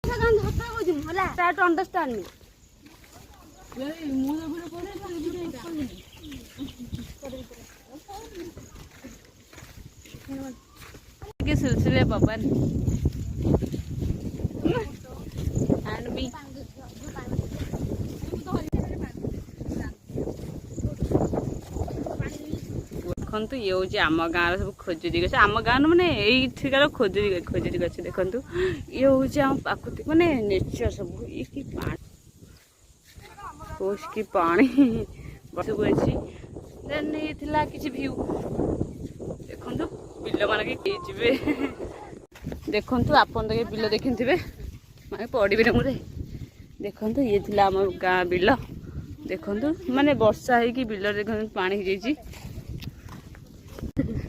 Try to understand me. के सिलसिले पवन and B देखु ये हूँ आम गाँव सब खोजुरी गछ आम गाँव मानने ये खोजुरी गछ देखु ये हूँ आम प्राकृतिक मानने नेचर सब ये कि की पानी बसू अच्छी देन ये किसी भ्यू देखु बिल मान के देखु आपन तो बिल देखी थे मैं पड़े मुझे देखु ये आम गाँ बिल देखु माने वर्षा है कि बिल पा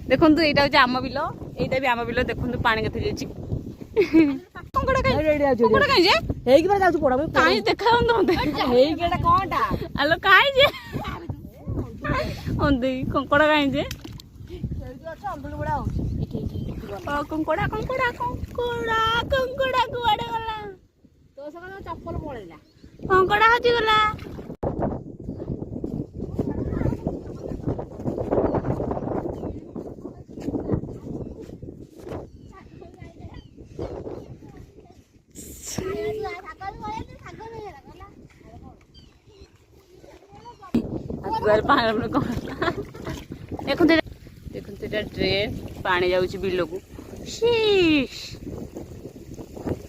देखु यहाँ हूँ आम बिल यहाँ भी आम बिल देखु पानी के कंकड़ा कहीं कंकड़ा कंकड़ा कंकड़ा कंकड़ा कुआड़े गला तो चप्पल पड़ेगा कंकड़ा हजी गला देखते ड्रेन पानी जाऊँ बिल को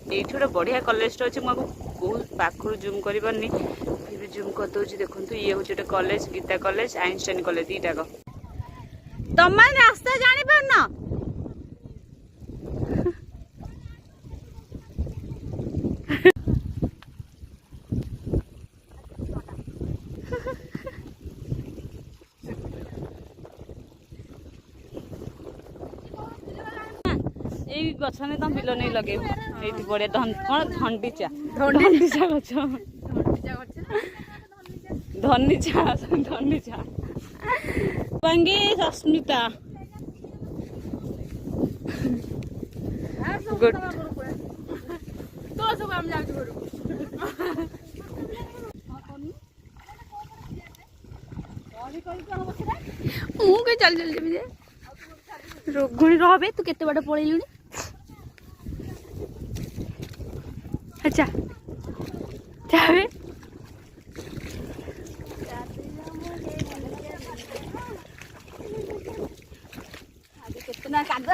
ये गोटे बढ़िया कॉलेज अच्छे मुझे बहुत पाखर जूम कर पार्नी फिर भी जूम करदे देखो ये हूँ गोटे college Geeta college Einstein college दीटाक तुम रास्ता जानी पारना ये गछ नहीं तुम बिल नहीं लगे ये बढ़िया कौन धंडीचा धंडीचा गछ धनीचा धनीचा पंगी सस्मिता गुड तो सब हम जाके करू मु के चल चल जेबी जे रोगुणी रहबे तू केते बाटे पळेलुनी अच्छा जावे आगे कितना काद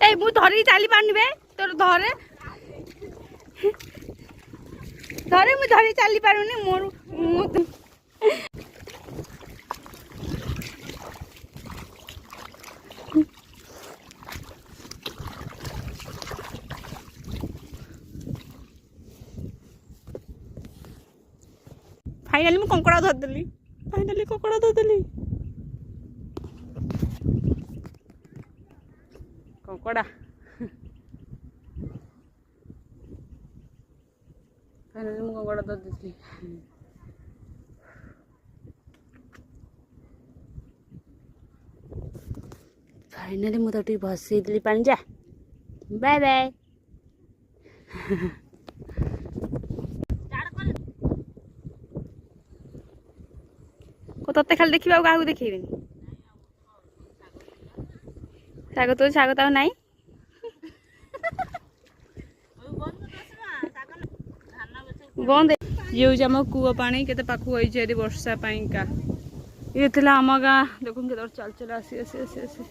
ए मु धरी चाली पानिबे तोर धरे धरे मु धरी चाली पारुनी मोर फाइनली मु कंकड़ा धरदेली फाइनली कंकड़ा धरदेली कंकड़ा फाइनली मु कंकड़ा धरदेली फाइनली मु तो भसई देली पानी जा बाय बाय ते खाली देखा क्या देखेबी साग तो साग तो नाई बंद ये आम कूआ पानी के पाखु वर्षा का ये आम गाँ देख के चल चल आसी आसी आसी आसी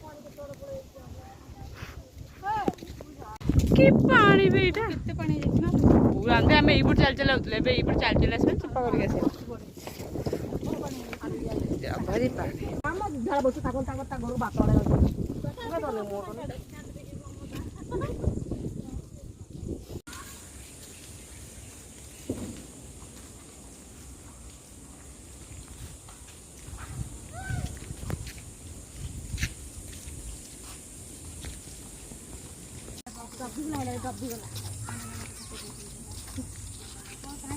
कि पानी भी पूरा आम यहीपट चल चल यहीपट चल चल आस चुपा कर भारी पानी डब्बी गला